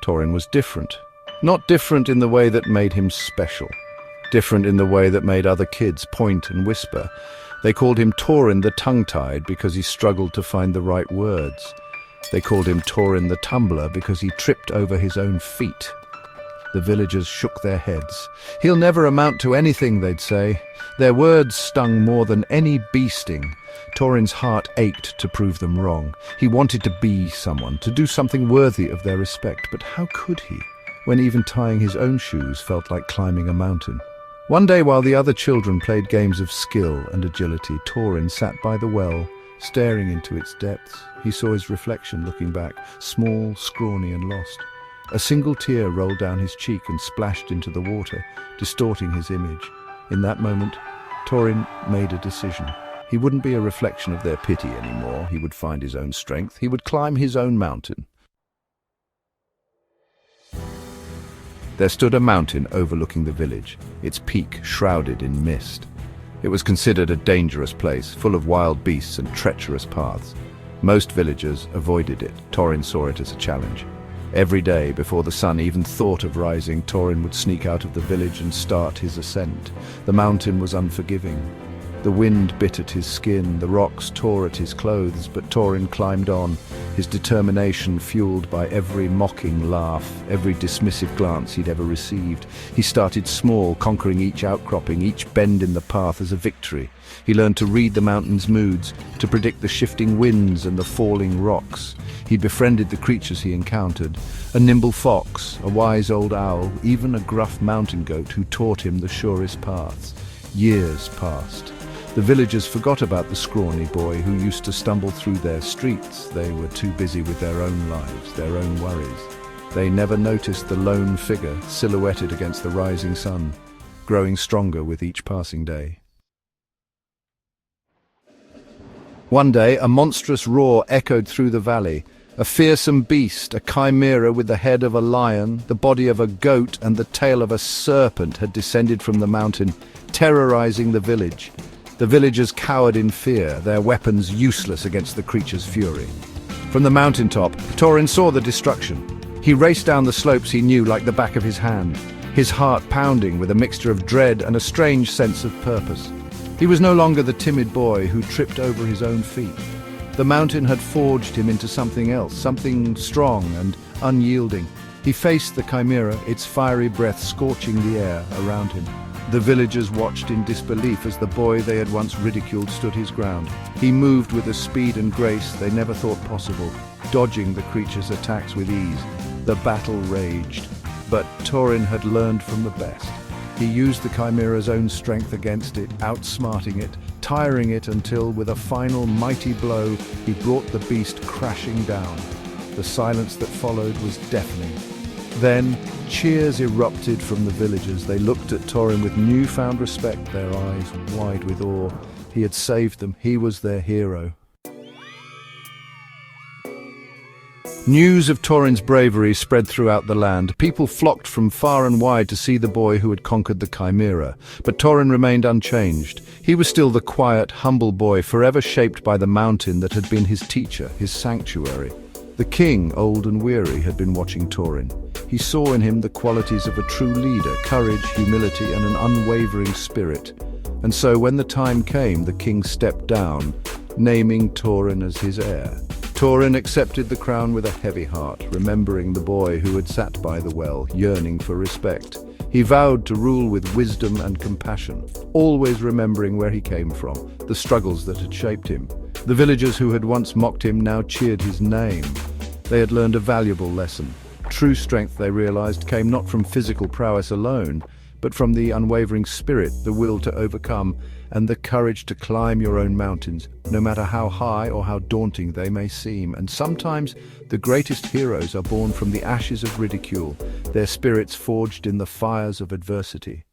Torin was different. Not different in the way that made him special. Different in the way that made other kids point and whisper. They called him Torin the tongue-tied because he struggled to find the right words. They called him Torin the tumbler because he tripped over his own feet. The villagers shook their heads. "He'll never amount to anything," they'd say. Their words stung more than any bee-sting. Torin's heart ached to prove them wrong. He wanted to be someone, to do something worthy of their respect. But how could he, when even tying his own shoes felt like climbing a mountain? One day, while the other children played games of skill and agility, Torin sat by the well, staring into its depths. He saw his reflection looking back, small, scrawny and lost. A single tear rolled down his cheek and splashed into the water, distorting his image. In that moment, Torin made a decision. He wouldn't be a reflection of their pity anymore. He would find his own strength. He would climb his own mountain. There stood a mountain overlooking the village, its peak shrouded in mist. It was considered a dangerous place, full of wild beasts and treacherous paths. Most villagers avoided it. Torin saw it as a challenge. Every day, before the sun even thought of rising, Torin would sneak out of the village and start his ascent. The mountain was unforgiving. The wind bit at his skin, the rocks tore at his clothes, but Torin climbed on, his determination fueled by every mocking laugh, every dismissive glance he'd ever received. He started small, conquering each outcropping, each bend in the path as a victory. He learned to read the mountain's moods, to predict the shifting winds and the falling rocks. He befriended the creatures he encountered, a nimble fox, a wise old owl, even a gruff mountain goat who taught him the surest paths. Years passed. The villagers forgot about the scrawny boy who used to stumble through their streets. They were too busy with their own lives, their own worries. They never noticed the lone figure silhouetted against the rising sun, growing stronger with each passing day. One day, a monstrous roar echoed through the valley. A fearsome beast, a chimera with the head of a lion, the body of a goat and the tail of a serpent had descended from the mountain, terrorizing the village. The villagers cowered in fear, their weapons useless against the creature's fury. From the mountaintop, Torin saw the destruction. He raced down the slopes he knew like the back of his hand, his heart pounding with a mixture of dread and a strange sense of purpose. He was no longer the timid boy who tripped over his own feet. The mountain had forged him into something else, something strong and unyielding. He faced the chimera, its fiery breath scorching the air around him. The villagers watched in disbelief as the boy they had once ridiculed stood his ground. He moved with a speed and grace they never thought possible, dodging the creature's attacks with ease. The battle raged, but Torin had learned from the best. He used the chimera's own strength against it, outsmarting it, tiring it until, with a final mighty blow, he brought the beast crashing down. The silence that followed was deafening. Then, cheers erupted from the villagers. They looked at Torin with newfound respect, their eyes wide with awe. He had saved them. He was their hero. News of Torin's bravery spread throughout the land. People flocked from far and wide to see the boy who had conquered the chimera. But Torin remained unchanged. He was still the quiet, humble boy, forever shaped by the mountain that had been his teacher, his sanctuary. The king, old and weary, had been watching Torin. He saw in him the qualities of a true leader, courage, humility, and an unwavering spirit. And so when the time came, the king stepped down, naming Torin as his heir. Torin accepted the crown with a heavy heart, remembering the boy who had sat by the well, yearning for respect. He vowed to rule with wisdom and compassion, always remembering where he came from, the struggles that had shaped him. The villagers who had once mocked him now cheered his name. They had learned a valuable lesson. True strength, they realized, came not from physical prowess alone, but from the unwavering spirit, the will to overcome, and the courage to climb your own mountains, no matter how high or how daunting they may seem. And sometimes the greatest heroes are born from the ashes of ridicule, their spirits forged in the fires of adversity.